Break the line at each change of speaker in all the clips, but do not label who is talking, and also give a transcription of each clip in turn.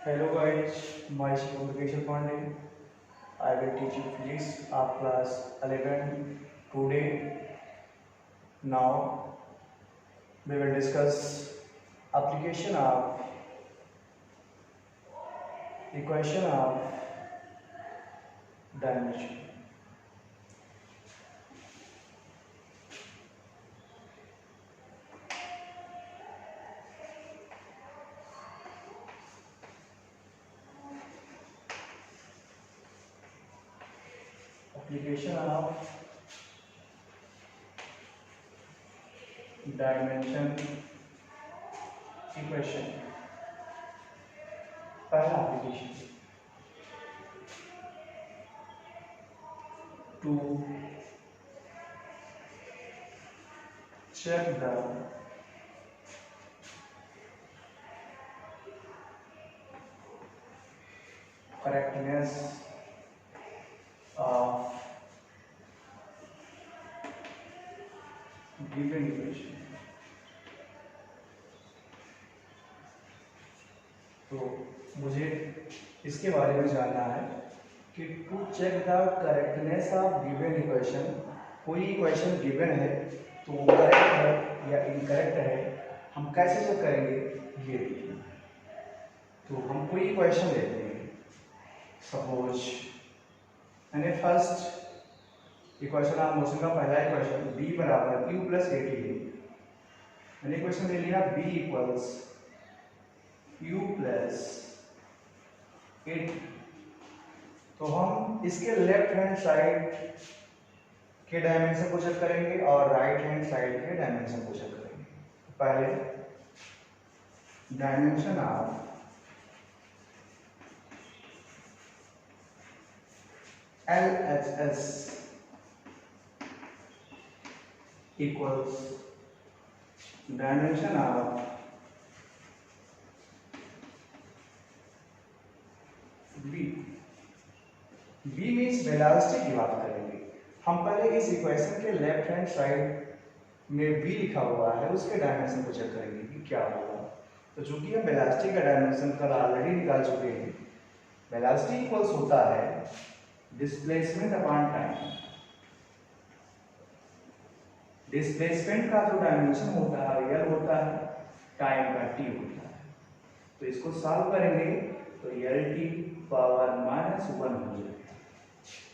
Hello guys, myself Keshav Pandey. I will teach you physics of class 11 today. Now we will discuss application of equation of dimension. Application of dimension equation. पहला application to check the correctness of given equation. तो मुझे इसके बारे में जानना है कि to check the correctness of given equation. कोई इक्वेशन गिवन है तो वो करेक्ट है या इनकरेक्ट है, हम कैसे चेक करेंगे ये देखिए। तो हम कोई इक्वेशन लेते हैं, सपोज मैंने फर्स्ट इक्वेशन ऑफ मोशन का पहला इक्वेशन b बराबर q प्लस ए टी है। मैंने इक्वेशन ले लिया b equals u plus at. तो हम इसके लेफ्ट हैंड साइड के डायमेंशन को चेक करेंगे और राइट हैंड साइड के डायमेंशन को चेक करेंगे। पहले dimension of LHS equals dimension of v means velocity की बात करेंगे। हम पहले इस इक्वेशन के लेफ्ट हैंड साइड में v लिखा हुआ है उसके डायमेंशन को चेक करेंगे कि क्या होगा। तो चूंकि हम वेलोसिटी का डायमेंशन कल ऑलरेडी निकाल चुके हैं, वेलोसिटी इक्वल्स होता है डिस्प्लेसमेंट अपॉन टाइम। डिस्प्लेसमेंट का जो डायमेंशन होता है l होता है, टाइम का t होता है। तो इसको सॉल्व करेंगे तो l t पावर -1 हो जाएगा।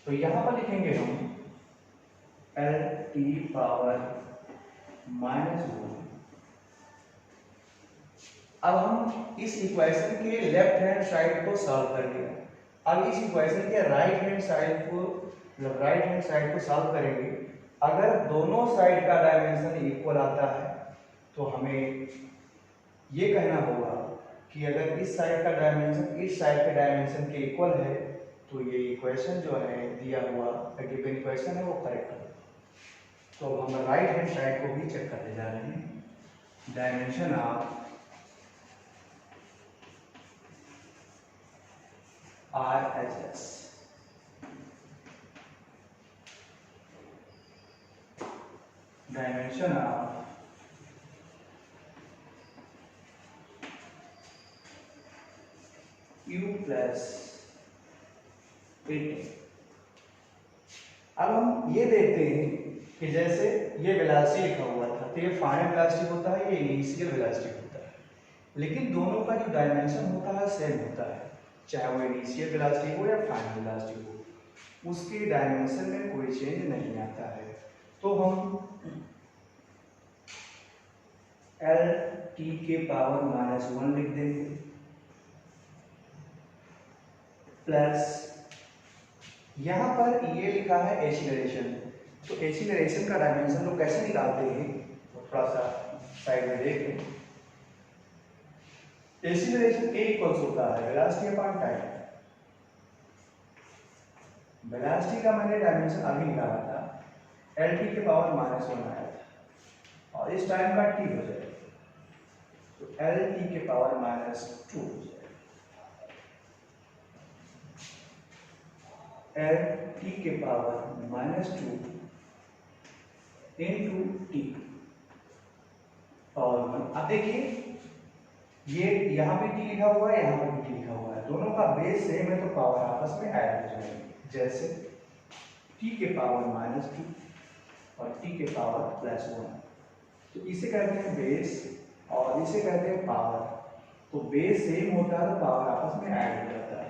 तो यहाँ पर लिखेंगे हम l t पावर -1। अब हम इस इक्वेशन के लेफ्ट हैंड साइड को सॉल्व करेंगे। अब इस इक्वेशन के राइट हैंड साइड को सॉल्व करेंगे। अगर दोनों साइड का डायमेंशन इक्वल आता है तो हमें ये कहना होगा कि अगर इस साइड का डायमेंशन इस साइड के डायमेंशन के इक्वल है तो ये इक्वेशन जो है दिया हुआ गिवन इक्वेशन है वो करेक्ट है। तो हम राइट हैंड साइड को भी चेक करने जा रहे हैं। Dimension of RHS dimension of U plus 18। अब हम ये देखते हैं कि जैसे ये वेलोसिटी लिखा हुआ था तो ये फाइनल वेलोसिटी होता है, ये इनिशियल वेलोसिटी होता है, लेकिन दोनों का जो डायमेंशन होता है सेम होता है, चाहे वो इनिशियल वेलोसिटी हो या फाइनल वेलोसिटी हो, उसके डायमेंशन में कोई चेंज नहीं आता है। तो हम l t के पावर -1 लिख देंगे प्लस यहाँ पर ये लिखा है एक्सीलरेशन। तो एक्सीलरेशन का डायमेंशन लोग कैसे निकालते हैं तो थोड़ा सा साइड में देखें। एक्सीलरेशन a इक्वल्स होता है वेलोसिटी अपॉन टाइम। वेलोसिटी का मैंने डायमेंशन अभी निकाला था, l t के पावर -1 आया था और इस टाइम का t हो जाएगा तो l t के पावर -2 हो जाएगा। l t के पावर -2 इंटू टी पावर 1। अब देखिए ये यहाँ पे टी लिखा हुआ है, यहाँ पे भी टी लिखा हुआ है, दोनों का बेस सेम है तो पावर आपस में ऐड हो जाएगी। जैसे टी के पावर -2 और टी के पावर +1, तो इसे कहते हैं बेस और इसे कहते हैं पावर। तो बेस सेम होता है तो पावर आपस में ऐड हो जाता है,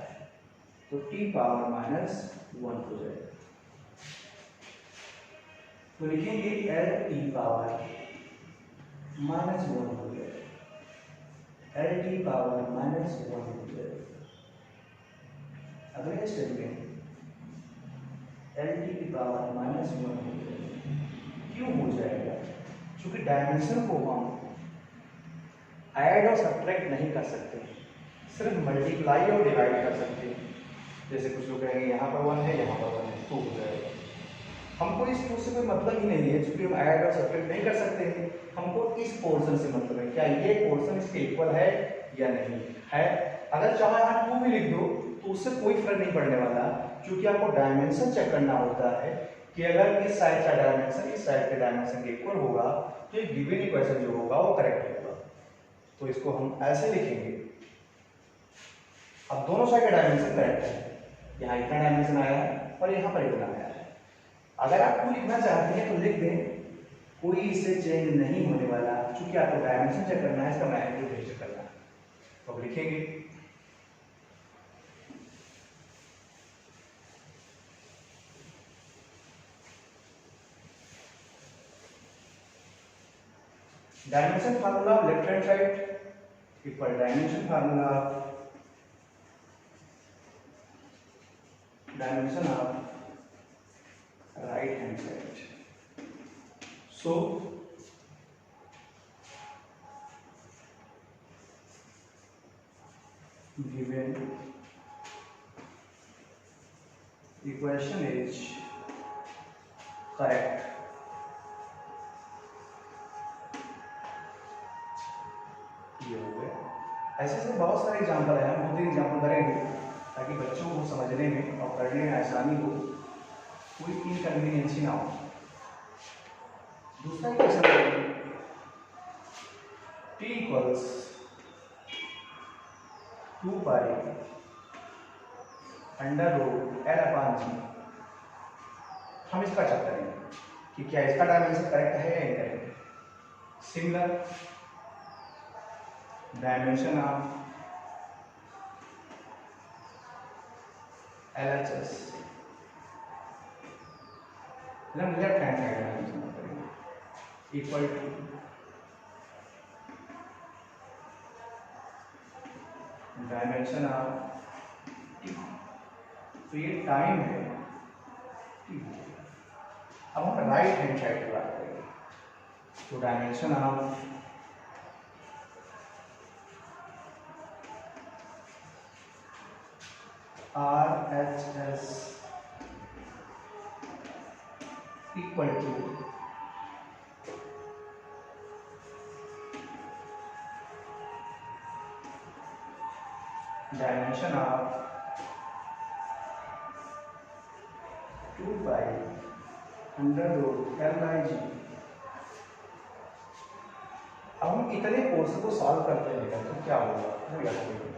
तो टी पावर -1 हो जाएगा। तो लिखेंगे एल टी पावर -1 हो जाएगा, एल टी पावर -1 हो जाएगा। अगले स्टेप में एल टी की पावर -1 हो जाएगा। क्यों हो जाएगा? क्योंकि डायमेंशन को हम ऐड और सब्ट्रैक्ट नहीं कर सकते, सिर्फ मल्टीप्लाई और डिवाइड कर सकते हैं। जैसे कुछ लोग कहेंगे यहाँ पर 1 है, यहाँ पर 1 है, 2 हो जाएगा। हमको इस टू से कोई मतलब ही नहीं है, क्योंकि हम ऐड और सब्ट्रैक्ट नहीं कर सकते हैं। हमको इस पोर्शन से मतलब है, क्या ये पोर्शन इसके इक्वल है या नहीं है। अगर चाहे यहाँ 2 भी लिख दो तो उससे कोई फर्क नहीं पड़ने वाला, क्योंकि आपको डायमेंशन चेक करना होता है कि अगर इस साइड का डायमेंशन इस साइड के डायमेंशन के इक्वल होगा तो ये गिवन इक्वेशन जो होगा वो करेक्ट होगा। तो इसको हम ऐसे लिखेंगे, अब दोनों साइड का डायमेंशन करेक्ट है, यहाँ इतना डायमेंशन आया है और यहाँ पर इतना आया है। अगर आप 2 लिखना चाहते हैं तो लिख दें, कोई इससे चेंज नहीं होने वाला, क्योंकि आपको डायमेंशन चेक करना है, इसका मैग्नीट्यूड चेक करना है। तो अब लिखेंगे dimension formula left hand side equal dimension formula dimension of right hand side. So given equation is correct, ये हो गया। ऐसे ऐसे बहुत सारे एग्जाम्पल है, हम 2-3 एग्जाम्पल करेंगे ताकि बच्चों को समझने में और करने में आसानी हो, कोई इनकन्वीनियंस ना हो। दूसरा question t equals 2 pi √L/G। हम इसका चेक करेंगे कि क्या इसका डायमेंशन करेक्ट है या incorrect. Similar dimension of LHS left hand side dimension करेंगे equal to dimension of t। तो ये टाइम है t। अब हम राइट हैंड साइड की बात करेंगे, तो dimension of RHS equal to dimension of 2 pi √L/G। अब हम इतने कोर्स को सॉल्व करते हैं तो क्या होगा वो याद रखिए,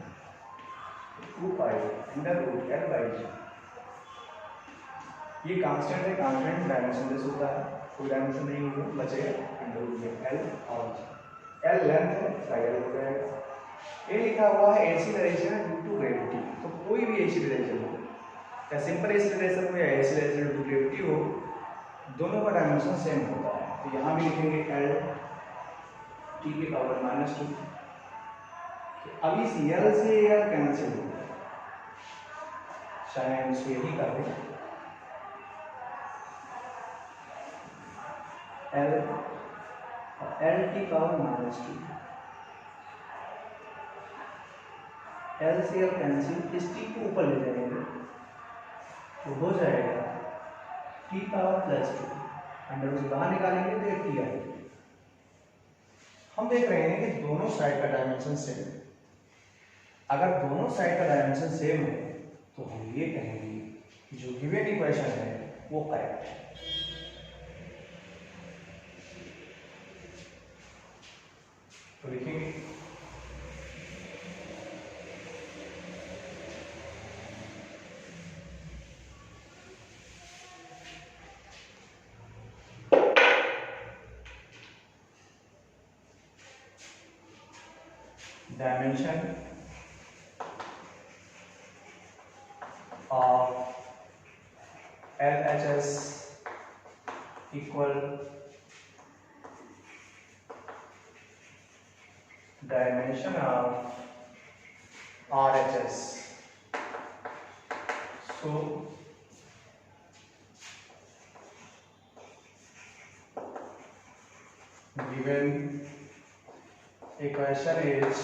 2 पाई √L/G। ये कांस्टेंट है, कांस्टेंट डायमेंशन लेस होता है, कोई डायमेंशन नहीं होगा, बचेगा √L और G। L लेंथ है, L हो जाएगा। ये लिखा हुआ है acceleration due to gravity, तो कोई भी एसी रिलेशन हो, या सिंपल एसी रिलेशन हो या acceleration due to gravity हो, दोनों का डायमेंशन सेम होता है। तो यहाँ भी लिखेंगे L t की पावर -2। अब इस L से L कैंसिल हो गया, शायद इसको यही कर दें, L और L की पावर -2, L से L कैंसिल, इस t को ऊपर ले जाएंगे तो हो जाएगा t पावर +2, अंडर से बाहर निकालेंगे तो ये t आएगी। हम देख रहे हैं कि दोनों साइड का डायमेंशन सेम है। अगर दोनों साइड का डायमेंशन सेम है तो हम ये कहेंगे कि जो गिवन इक्वेशन है वो करेक्ट है। तो लिखेंगे dimension of LHS equal dimension of RHS. So given equation is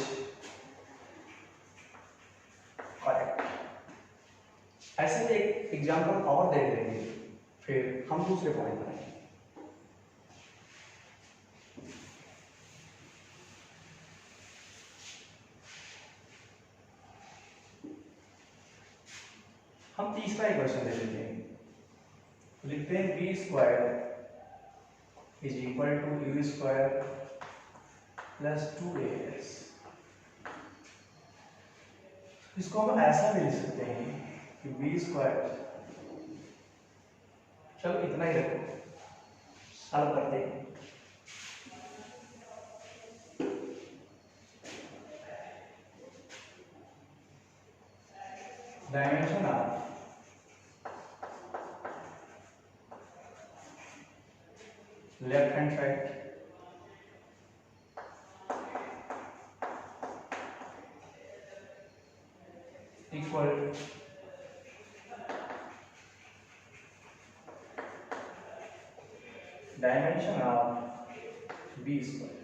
correct. ऐसे एक एग्जाम्पल और देख लेंगे, फिर हम दूसरे पॉइंट पर आएंगे. हम तीसरा इक्वेशन ले लेते हैं. लिखते हैं B square is equal to U square plus 2as. इसको हम ऐसा भी लिख सकते हैं कि बी स्क्वायर, चलो इतना ही रखो, सॉल्व करते हैं. Dimension of left hand side equal dimension of B square.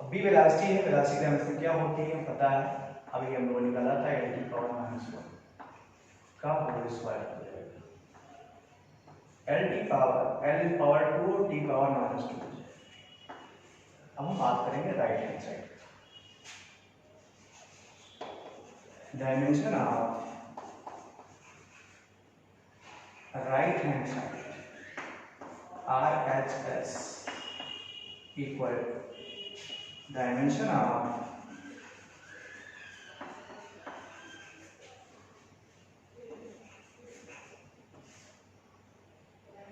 अब बी वेलोसिटी है, वेलोसिटी डायमेंशन क्या होती है पता है. अभी हम लोगों ने निकाला था l पावर -1 का होल स्क्वायर हो जाएगा. l पावर 2 और t पावर -2. अब हम बात करेंगे right hand side. Dimension of right hand side RHS equal dimension of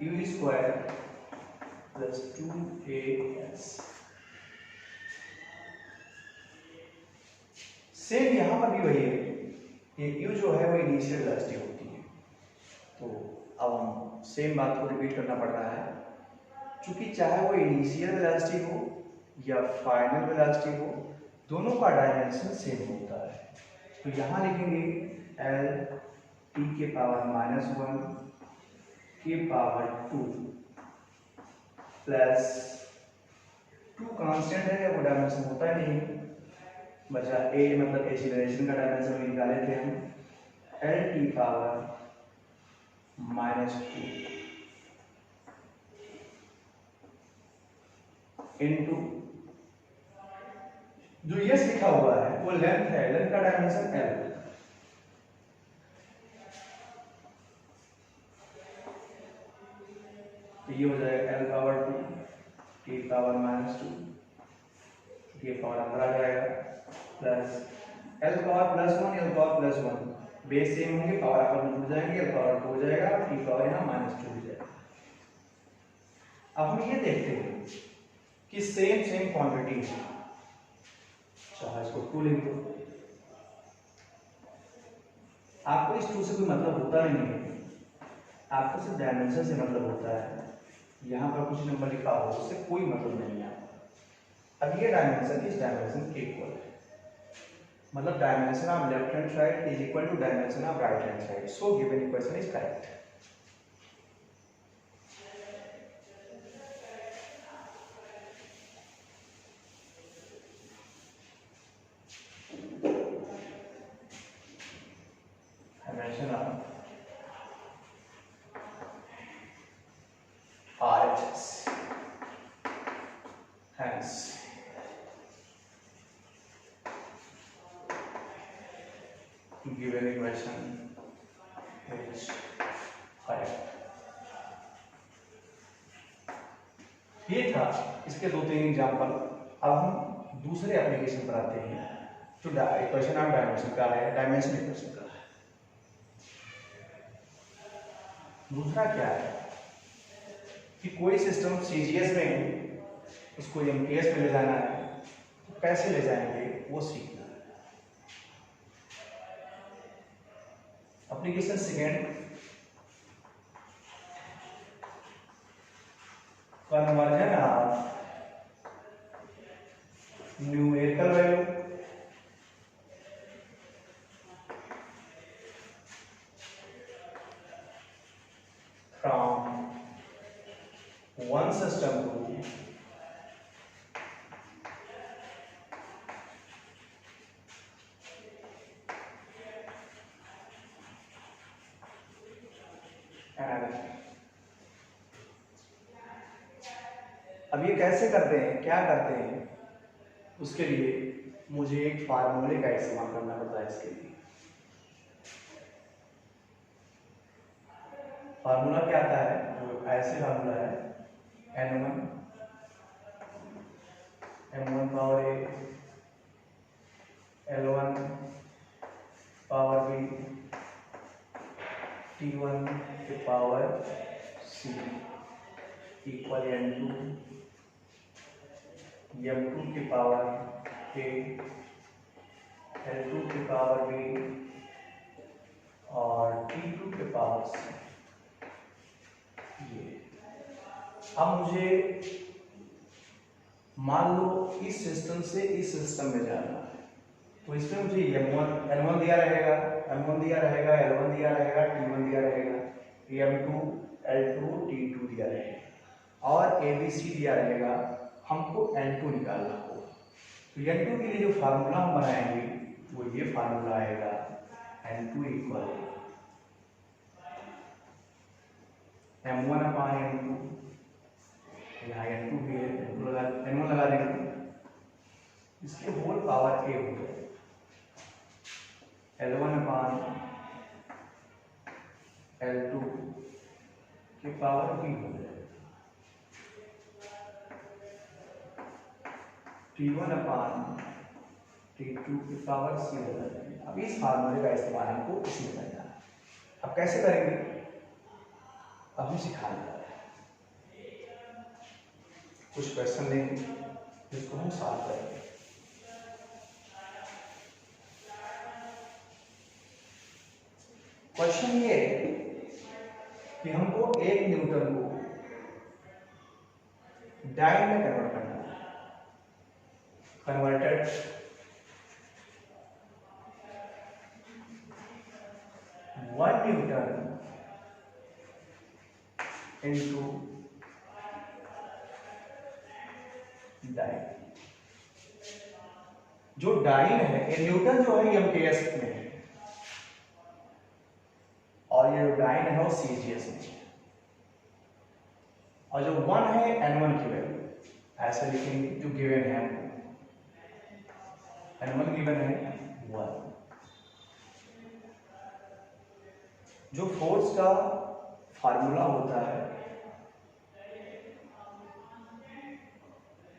u square plus 2as. Same यहां पर भी वही है, ये u जो है वो इनिशियल वेलोसिटी होती है. तो अब हम सेम बात को रिपीट करना पड़ रहा है, क्योंकि चाहे वो इनिशियल वेलोसिटी हो या फाइनल वेलोसिटी हो, दोनों का डायमेंशन सेम होता है. तो यहां लिखेंगे l t के पावर -1 के पावर 2 प्लस 2 कांस्टेंट है, वो डायमेंशन होता ही नहीं, बचा a, मतलब एक्सीलरेशन का डायमेंशन निकाले थे हम, l t पावर -2 इनटू जो यस लिखा हुआ है वो लेंथ है, लेंथ का डायमेंशन l. तो ये हो जाएगा l पावर 2 t पावर -2, ये पावर अंदर आ जाएगा, plus l power +1 l power +1 base same होंगे, पावर आपस में जुड़ जाएंगे, l पावर 2 हो जाएगा, t पावर यहाँ -2 हो जाएगा. अब हम ये देखते हैं कि सेम क्वांटिटी है, चाहे इसको 2 लिख दो. आपको इस 2 से कोई मतलब होता नहीं है, आपको सिर्फ डायमेंशन से मतलब होता है. यहाँ पर कुछ नंबर लिखा हो उससे कोई मतलब नहीं है. अब ये डायमेंशन इस डायमेंशन के इक्वल है, मतलब dimension of left hand side is equal to dimension of right hand side. So given equation is correct. Dimension of RHS, hence given equation is correct. ये था इसके 2-3 एग्जाम्पल. अब हम दूसरे एप्लीकेशन पर आते हैं जो इक्वेशन ऑफ डायमेंशन का है, डायमेंशन इक्वेशन का है. दूसरा क्या है कि कोई सिस्टम CGS में उसको MTS में ले जाना है. कैसे ले जाएंगे वो सीखना है। Application second, conversion of numerical value from one system to another। अब ये कैसे करते हैं, क्या करते हैं, उसके लिए मुझे एक फार्मूले का इस्तेमाल करना पड़ता है। इसके लिए फार्मूला क्या आता है, वो ऐसे फार्मूला है n1 m1 power a l1 power b t1 के power c equal n2 m2 के पावर a l2 के पावर b और t2 के पावर c। ये अब मुझे मान लो इस सिस्टम से इस सिस्टम में जाना है, तो इसमें मुझे L1 दिया रहेगा, M1 दिया रहेगा, L1 दिया रहेगा, T1 दिया रहेगा, M2 L2 T2 दिया रहेगा और ABC दिया रहेगा। हमको N2 निकालना होगा, तो N2 के लिए जो फार्मूला हम बनाएंगे वो ये फार्मूला आएगा N2 इक्वल M1 अपान M2, यहाँ N2 भी है, N1 लगा देंगे, इसके होल पावर a हो गया L1 अपान L2 के पावर b हो गया T1 अपान T2 के पावर c हो गया। अब इस फार्मूले का इस्तेमाल हमको इसमें करना है। अब कैसे करेंगे, अब हम सिखा रहे हैं। कुछ क्वेश्चन लेंगे जिसको हम सॉल्व करेंगे। क्वेश्चन ये है कि हमको 1 न्यूटन को डाइन में कन्वर्ट करना है। Converted 1 newton into dyne. जो डाइन है ये न्यूटन जो है एमकेएस में है और ये जो डाइन है वो सीजीएस में है और जो 1 है n1 की वैल्यू ऐसे लिखेंगे जो गिवन है हमको n1 गिवन है 1। जो फोर्स का फार्मूला होता है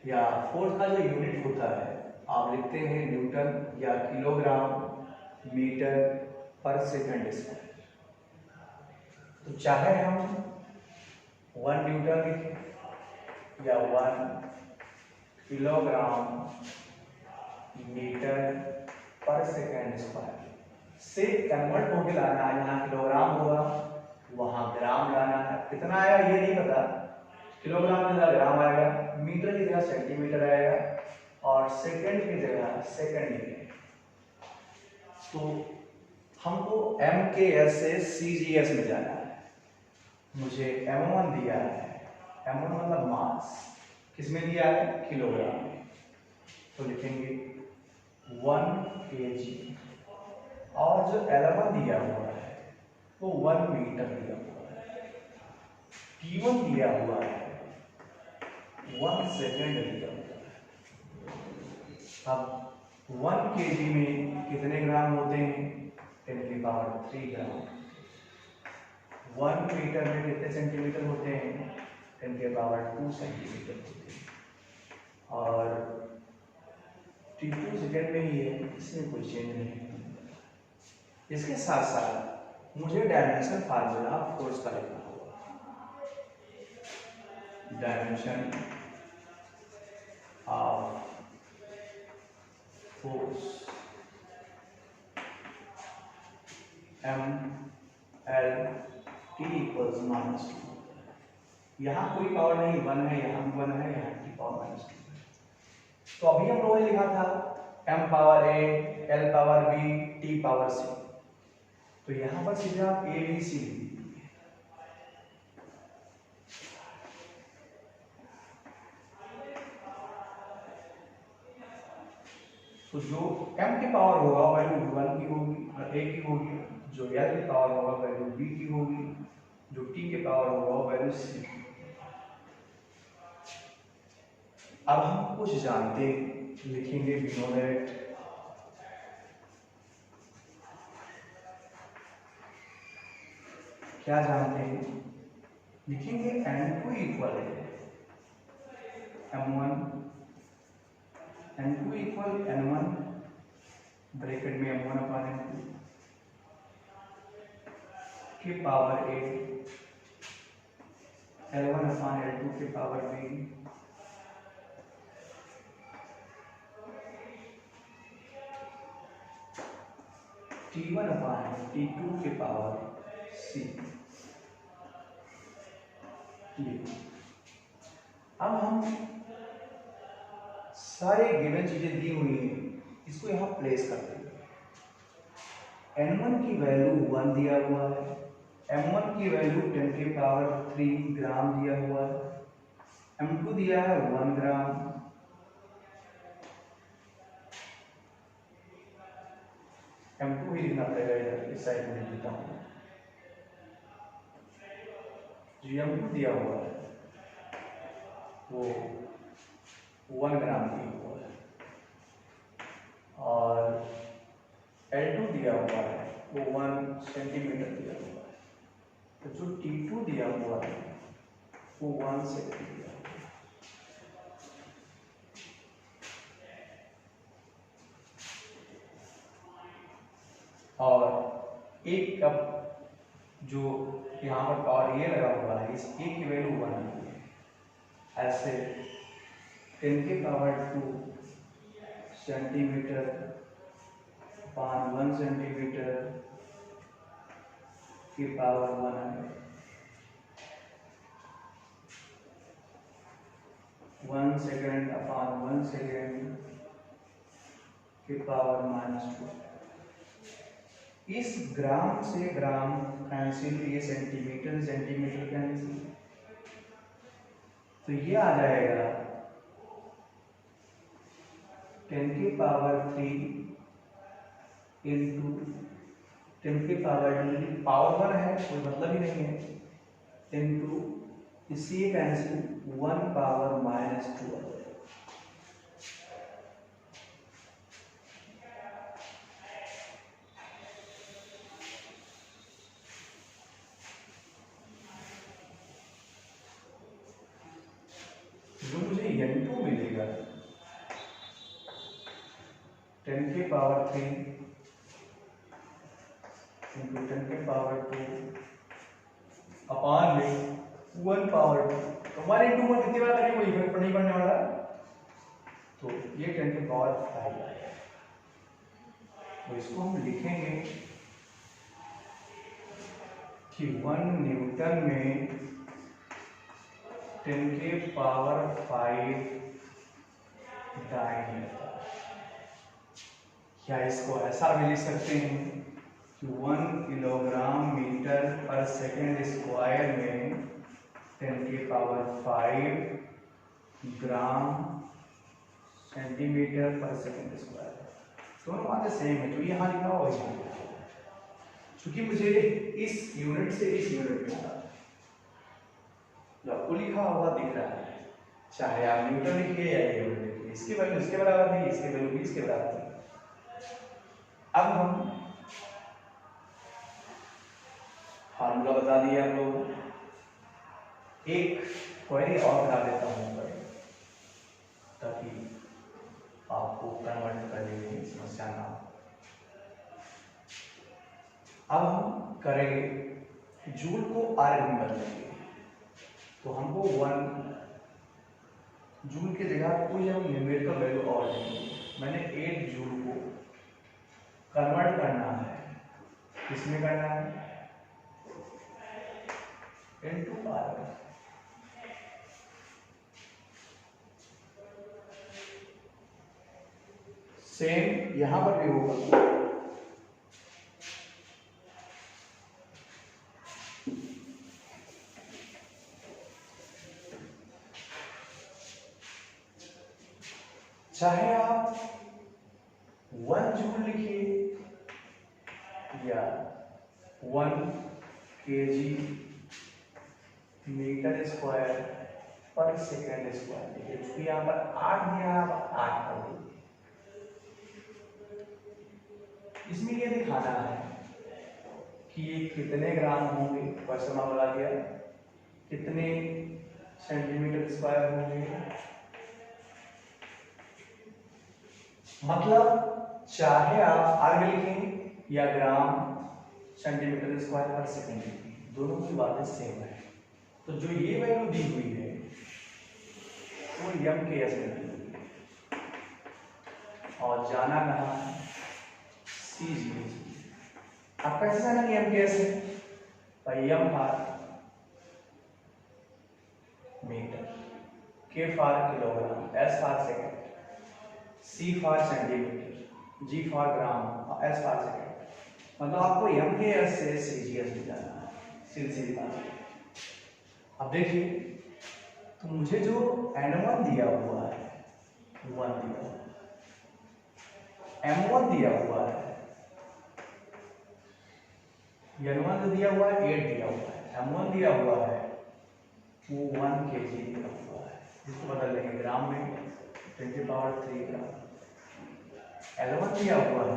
या फोर्स का जो यूनिट होता है आप लिखते हैं न्यूटन या किलोग्राम मीटर पर सेकंड स्क्वायर। तो चाहे हम 1 न्यूटन लिखें या 1 किलोग्राम मीटर पर सेकंड स्क्वायर से कन्वर्ट होके लाना है। यहाँ किलोग्राम होगा वहां ग्राम लाना है। कितना आएगा ये नहीं पता, किलोग्राम की जगह ग्राम आएगा, मीटर की जगह सेंटीमीटर आएगा और सेकंड की जगह सेकंड लिखेंगे। तो हमको एमकेएस से सीजीएस में जाना है। मुझे M1 दिया है, M1 मतलब मास, किसमें दिया है किलोग्राम में, तो लिखेंगे 1 kg और जो L1 दिया हुआ है वो 1 मीटर दिया हुआ है, T1 दिया हुआ है 1 सेकेंड दिया हुआ है। अब 1 kg में कितने ग्राम होते हैं 10 की पावर 3 ग्राम। 1 मीटर में कितने सेंटीमीटर होते हैं 10 की पावर 2 सेंटीमीटर होते हैं और T2 सेकेंड में ही है, इसमें कोई चेंज नहीं है। इसके साथ साथ मुझे डायमेंशन फार्मूला फोर्स का लिखना होगा। Dimension of M L T equals -2। यहाँ कोई पावर नहीं, 1 है, यहाँ भी 1 है, यहाँ की पावर -2 है। तो अभी हम लोगों ने लिखा था m power a, l power b, t power c। तो यहाँ पर सीधे आप a b c लिख दीजिए। तो जो m की पावर होगा वैल्यू 1 की होगी, a की होगी। जो l की पावर होगा वैल्यू b की होगी। जो t की पावर होगा वैल्यू c की। अब हम कुछ जानते लिखेंगे बिनो दैट। क्या जानते हैं? लिखेंगे n2 equal m1, n2 equal n1 bracket में m1 अपान n2 के power a, l1 upon l2 के पावर b, t1 अपान t2 के पावर c। अब हम सारे गिवन चीजें दी हुई हैं, इसको यहां प्लेस करते हैं। n1 की वैल्यू 1 दिया हुआ है, m1 की वैल्यू 10 के पावर 3 ग्राम दिया हुआ है, m2 दिया है 1 ग्राम, m2 ही लिखना पड़ेगा, इधर इस साइड में लिखता हूं। जो m2 दिया हुआ है वो 1 ग्राम दिया हुआ है, और L2 दिया हुआ है वो 1 सेंटीमीटर दिया हुआ है। तो जो T2 दिया हुआ है वो 1 सेंटीमीटर दिया हुआ है। और एक कप जो यहाँ पर पावर ये लगा हुआ है, इस एक की वैल्यू 1 है। ऐसे 10 के पावर 2 सेंटीमीटर अपान 1 सेंटीमीटर की पावर 1 है, 1 सेकेंड अपान 1 सेकेंड की पावर -2। इस ग्राम से ग्राम कैंसिल, ये सेंटीमीटर सेंटीमीटर कैंसिल, तो ये आ जाएगा 10 की पावर 3 इंटू 10 की पावर 2, पावर 1 है कोई मतलब ही नहीं है, इंटू इसी कैंसिल 1 पावर -2। जो मुझे n2 मिलेगा 10 के पावर 3 इंटू 10 के पावर 2 अपान में 1 पावर 2। तो हमारे इंटू 1 कितनी बार करेंगे, कोई इफेक्ट नहीं पड़ने वाला। तो ये 10 के पावर 5 आएगा। तो इसको हम लिखेंगे कि 1 न्यूटन में 10 के पावर 5 डायमीटर। क्या इसको ऐसा भी लिख सकते हैं कि 1 किलोग्राम मीटर पर सेकेंड स्क्वायर में 10 के पावर 5 ग्राम सेंटीमीटर पर सेकेंड स्क्वायर। दोनों बातें सेम है, जो यहाँ लिखा हुआ वही लिखा हुआ। क्योंकि मुझे इस यूनिट से इस यूनिट में जो आपको लिखा हुआ दिख रहा है, चाहे आप न्यूटन लिखिए या यूनिट लिखिए, इसकी वैल्यू इसके बराबर थी, इसकी वैल्यू भी इसके बराबर थी। अब हम फार्मूला बता दिया हम लोग। एक क्वेरी और करा देता हूँ ताकि आपको कन्वर्ट करने में समस्या ना हो। अब हम करेंगे जूल को आर में बदलेंगे। तो हमको 1 जूल की जगह कोई हम न्यूमेरिकल वैल्यू और लेंगे। मैंने 8 जूल को कन्वर्ट करना है किसमें करना है, इनटू पावर। सेम यहां पर भी होगा, चाहे आप 1 जूल लिखिए या 1 kg मीटर स्क्वायर पर सेकेंड स्क्वायर लिखिए, क्योंकि यहाँ पर 8 दिया है, आप 8 कर दीजिए। इसमें ये दिखाना है कि ये कितने ग्राम होंगे, क्वेश्चन मार्क लगा दिया, कितने सेंटीमीटर स्क्वायर होंगे, मतलब चाहे आप आर्ग लिखें या ग्राम सेंटीमीटर स्क्वायर पर सेकेंड लिखें, दोनों की बातें सेम है। तो जो ये वैल्यू दी हुई है वो यम के एस में दी हुई है, और जाना कहाँ है, सी जी। आप कैसे जाना कि एम के एस है, भाई M for metre, K for kilogram, S for second, C for centimetre, G for gram, S for second. मतलब आपको एम के एस से सी जी एस में जाना है, सीधी बात। अब देखिए, तो मुझे जो N1 दिया हुआ है 1 दिया हुआ है, M1 दिया हुआ है, N1 जो दिया हुआ है 8 दिया हुआ है, M1 दिया हुआ है वो 1 kg दिया हुआ है, इसको बदल लेंगे ग्राम में, 10 पावर 3 ग्राम। L1 दिया हुआ है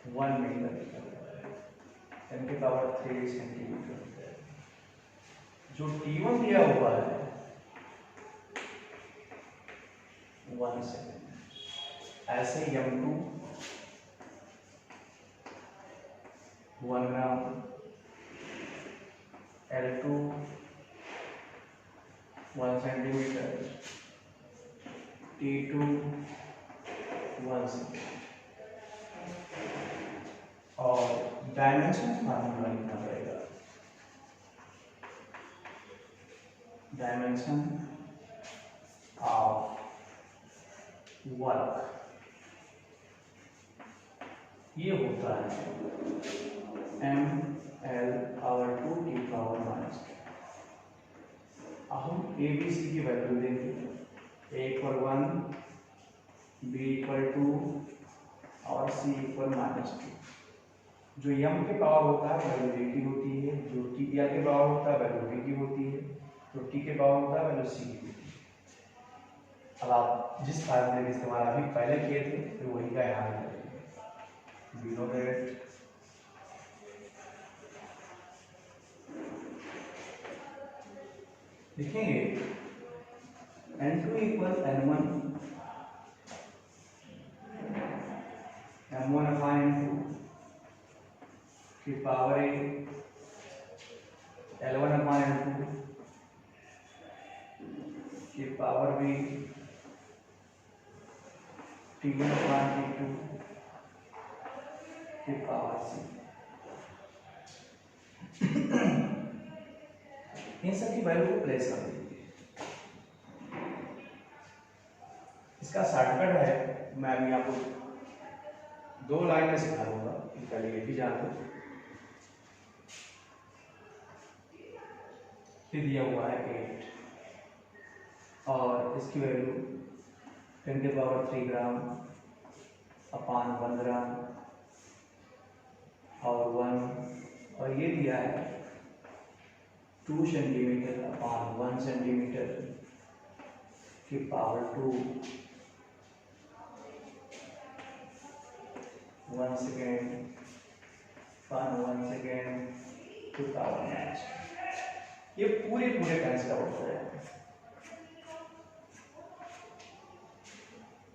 1 मीटर दिया हुआ है, 10 पावर 3 सेंटीमीटर। जो T1 दिया हुआ है 1 सेकेंड। ऐसे M2 1 ग्राम, L2 1 सेंटीमीटर, T2 1 सेकेंड। और डायमेंशन फार्मूला लिखना पड़ेगा, डायमेंशन ऑफ वर्क ये होता है ml/2 की पावर -2। अब हम ए बी सी की वैल्यू देंगे, ए इक्वल 1, बी इक्वल 2 और सी इक्वल -2। जो यम के पावर होता है वैल्यू ए की होती है, जो टी के पावर होता है वैल्यू बी की होती है, जो टी के पावर होता है वैल्यू सी की होती है। अब आप जिस फार्मूले का इस्तेमाल अभी पहले किए थे फिर वही का यहाँ करेंगे। वी नो दैट लिखेंगे N2 equal N1 M1 upon N2 की पावर ए, L1 अपॉन L2 की power B, T1 upon T2 की पावर सी। इन सब की वैल्यू को प्लेस कर दीजिए। इसका शॉर्टकट है, मैं अभी आपको 2 लाइन में सिखा दूंगा, पहले ये भी जान लो। ये दिया हुआ है 8 और इसकी वैल्यू 10 के पावर 3 ग्राम अपॉन 1 ग्राम और 1, और ये दिया है 2 सेंटीमीटर अपॉन 1 सेंटीमीटर की पावर 2, 1 सेकेंड अपॉन 1 सेकेंड की पावर -2। ये पूरे कैंसिल आउट हो जाएंगे।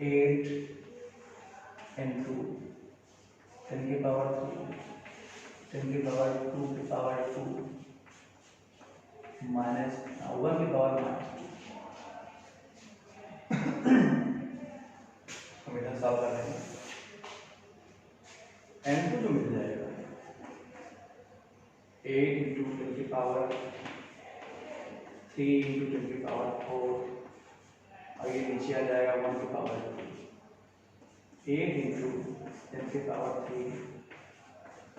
8 into 10 की पावर 2, 10 की पावर 2 की पावर 2 माइनस 1 की पावर -2। हम इधर सॉल्व कर रहे हैं। n2 जो मिल जाएगा 8 इंटू 10 की पावर 3 इंटू 10 की पावर 4, और ये नीचे आ जाएगा 1 की पावर 8 इंटू 10 की पावर 3,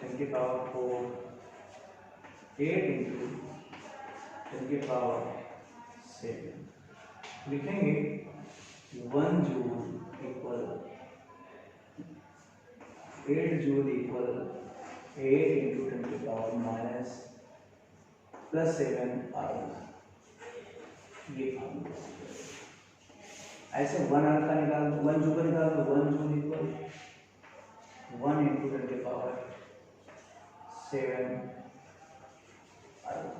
10 की पावर 4, 8 इंटू 10 की पावर 7। लिखेंगे 1 joule equal 8 joule equal 8 into 10 की पावर माइनस प्लस 7 आवर। ये ऐसे 1 आवर का निकाल 1 जूल का निकाल तो 1 जूल इक्वल 1 इंटू 10 की पावर 7 आवर।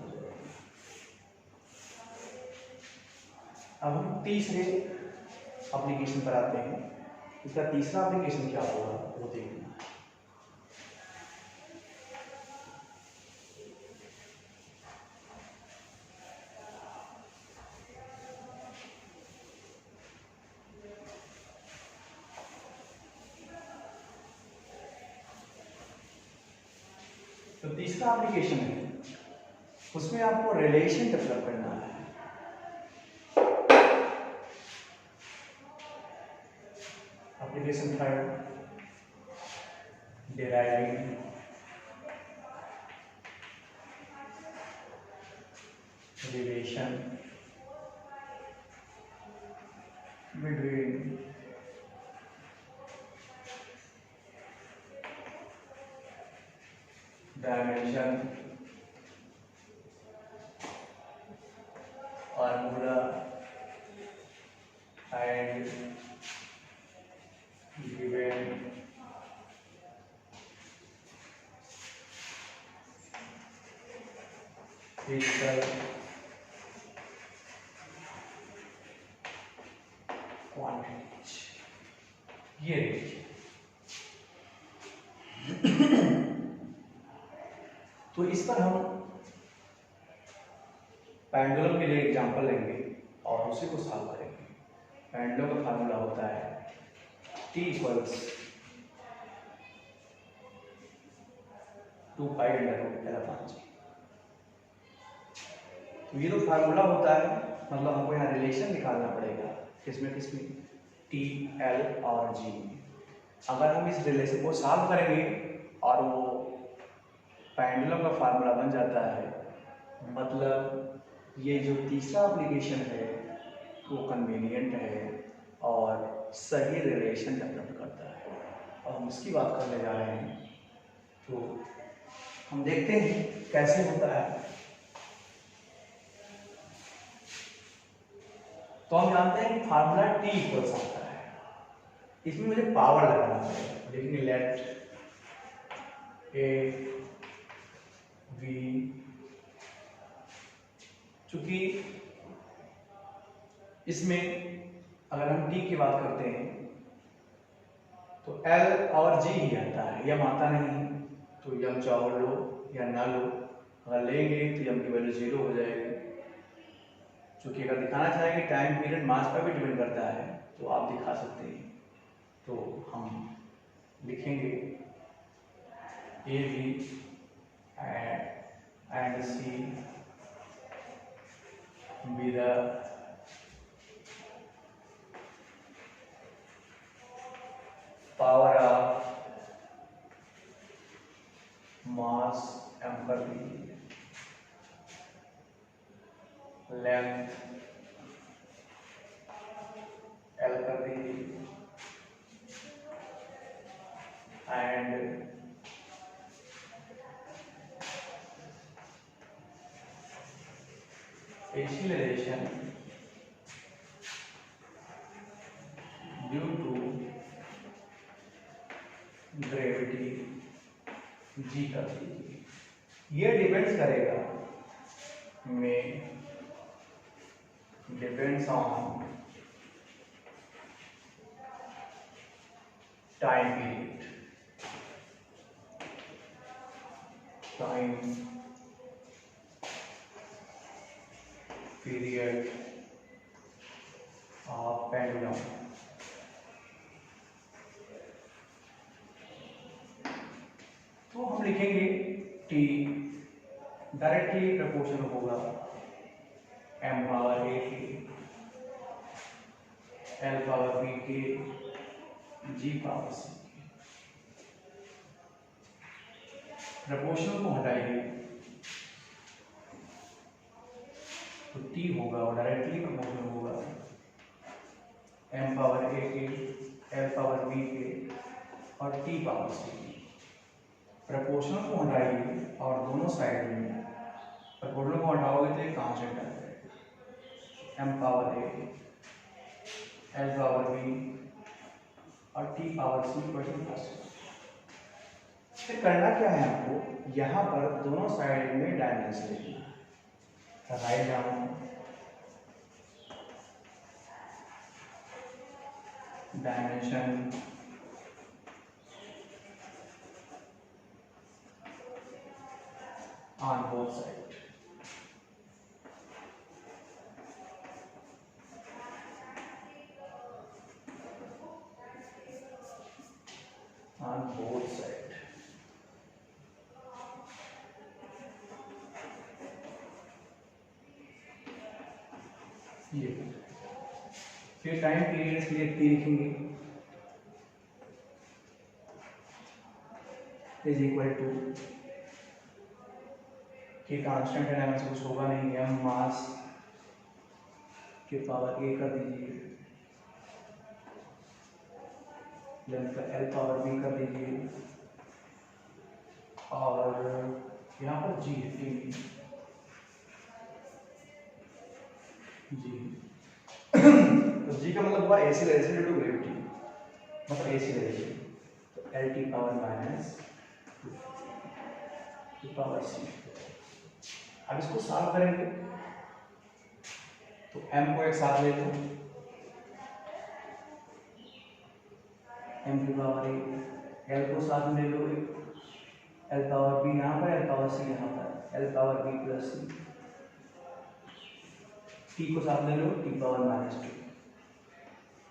अब हम तीसरे एप्लीकेशन पर आते हैं। इसका तीसरा एप्लीकेशन क्या होगा वो देखना। तो तीसरा एप्लीकेशन है, उसमें आपको रिलेशन डेवलप करना है। Application third, deriving relation between dimension formula and given physical quantities। ये देखिए तो इस पर हम पेंडुलम के लिए एग्जांपल लेंगे और उसी को सॉल्व करेंगे। पेंडुलम का फार्मूला होता है T इक्वल्स 2π/L/g। तो ये तो फार्मूला होता है, मतलब हमको यहाँ रिलेशन निकालना पड़ेगा किसमें T, L और G में। अगर हम इस रिलेशन को सॉल्व करेंगे और वो पेंडुलम का फार्मूला बन जाता है, मतलब ये जो तीसरा एप्लीकेशन है वो कन्वीनियंट है और सही रिलेशन डेवलप करता है। और हम इसकी बात करने जा रहे हैं, तो हम देखते हैं कैसे होता है। तो हम जानते हैं कि फार्मूला T इक्वल्स आता है, इसमें मुझे पावर लगाना पड़ेगा। लेकिन लेट ए वी, चूंकि इसमें अगर हम T की बात करते हैं तो L और G ही आता है, यम आता नहीं। तो यम चाहो लो या ना लो, अगर लेंगे तो यम की वैल्यू 0 हो जाएगी। चूंकि अगर दिखाना चाहेंगे टाइम पीरियड मास पर भी डिपेंड करता है तो आप दिखा सकते हैं। तो हम लिखेंगे A B and C be the power of mass m कर दीजिए, लेंथ L कर दीजिए and acceleration due to gravity G कर दीजिए। ये डिपेंड्स करेगा में depends on time period, time period of pendulum. लिखेंगे टी डायरेक्टली प्रपोर्शनल होगा m पावर a के l पावर b के g पावर c के। प्रपोर्शनल को हटाइए तो t होगा और डायरेक्टली प्रपोर्शनल होगा m पावर a के l पावर b के और t पावर c के। प्रपोर्शनल को हटाइए और दोनों साइड में प्रपोर्शनल को हटाओगे तो एक कांस्टेंट आ जाएगा m power a l power b और t पावर c +1। फिर करना क्या है हमको, यहाँ पर दोनों साइड में डायमेंशन लिखना है। Write down dimension on both sides. On both sides. ये फिर टाइम पीरियड के लिए टी लिखेंगे इज इक्वल टू कि कांस्टेंट है ना, कुछ होगा नहीं, m मास के पावर a कर दीजिए, लेंथ का l पावर b कर दीजिए और यहाँ पर g है जी तो g का मतलब हुआ AC रेजिस्टेंस टू ग्रेविटी, मतलब AC रेजिस्टेंस, तो LT power minus power c। अब इसको सॉल्व करेंगे तो m को एक साथ ले लो, m की पावर a, l को साथ में ले लो, l पावर b यहाँ पर, l पावर c यहाँ पर, l power b plus c, t को साथ ले लो, t पावर -2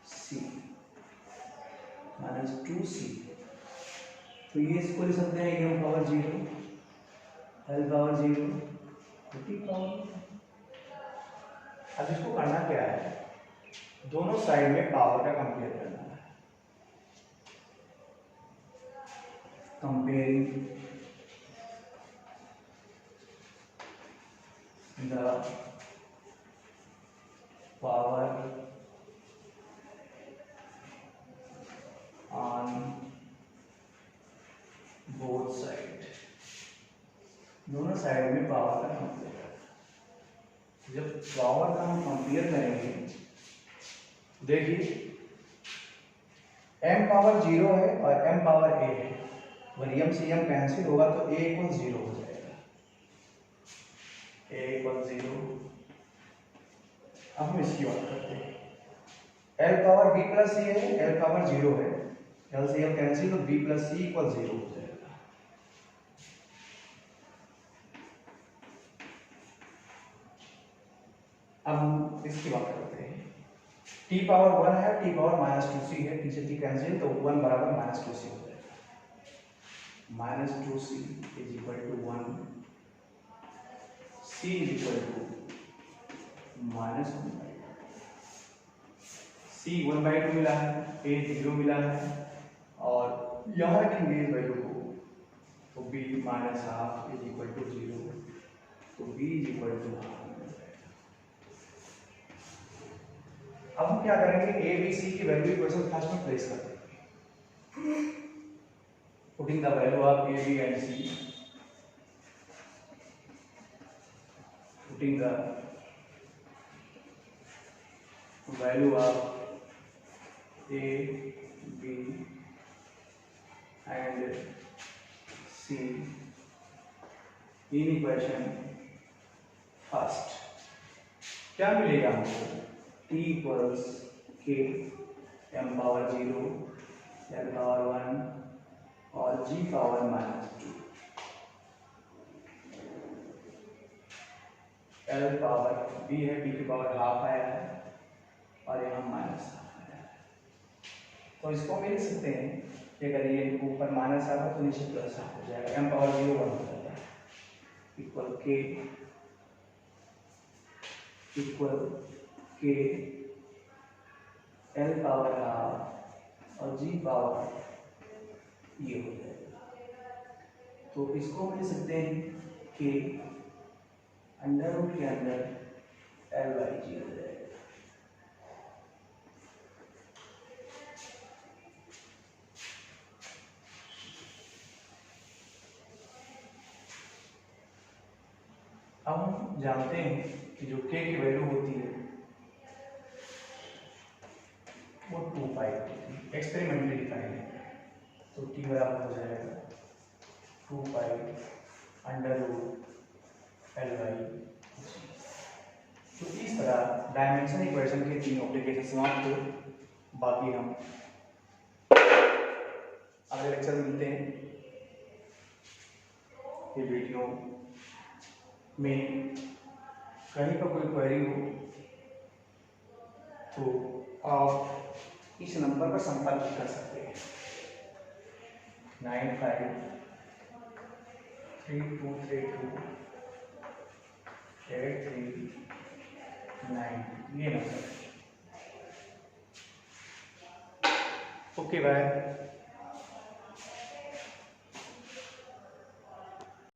c -2c। तो ये इसको लिख सकते हैं m power 0, l power 0, t power. अब इसको करना क्या है, दोनों साइड में पावर का कंपेयर करना है। Comparing the power on both side, दोनों साइड में पावर का कंपेयर। जब पावर का हम कंपेयर करेंगे, देखिए m पावर 0 है और m पावर a है, अगर m से m कैंसिल होगा तो a = 0 हो जाएगा, a = 0। अब हम इसकी बात करते हैं, l power b plus c है, l पावर 0 है, l से m कैंसिल तो b प्लस c = 0 हो जाएगा। अब हम इसकी बात करते हैं, t पावर 1 है, t पावर -2c है, t से t कैंसिल तो 1 बराबर -2c हो जाएगा, -2c = 1, c = -1/2, c 1/2 मिला है, a 0 मिला है और यहाँ रखेंगे इस वैल्यू को तो b -12 = 0, तो b = 12। अब हम क्या करेंगे, a b c की वैल्यू इक्वेशन फर्स्ट में प्लेस कर देंगे, putting the value of a b and c, putting the value of a b and c in equation first. क्या मिलेगा हमको, t = k, m power 0, l power 1 और g power -2, l power b है, b की power ½ आया है और यहाँ -½ आया है। तो इसको हम लिख सकते हैं कि अगर ये ऊपर माइनस आ रहा तो नीचे प्लस हो जाएगा, m पावर 0 1 हो जाता है, इक्वल के l पावर हाफ और g पावर ये हो जाएगा। तो इसको हम लिख सकते हैं कि अंडर रूट के अंदर l/g हो जाएगा। अब हम जानते हैं कि जो k की वैल्यू होती है वो 2π होती है, एक्सपेरिमेंटली डिफाइंड है। तो t बराबर हो जाएगा 2π अंडर रूट l/g। तो इस तरह डायमेंशन इक्वेशन के 3 एप्लीकेशन समाप्त हुए। बाकी हम अगले लेक्चर में मिलते हैं। ये वीडियो में कहीं पर कोई क्वेरी हो तो आप इस नंबर पर संपर्क कर सकते हैं 9532328339 ये नंबर। Okay bye.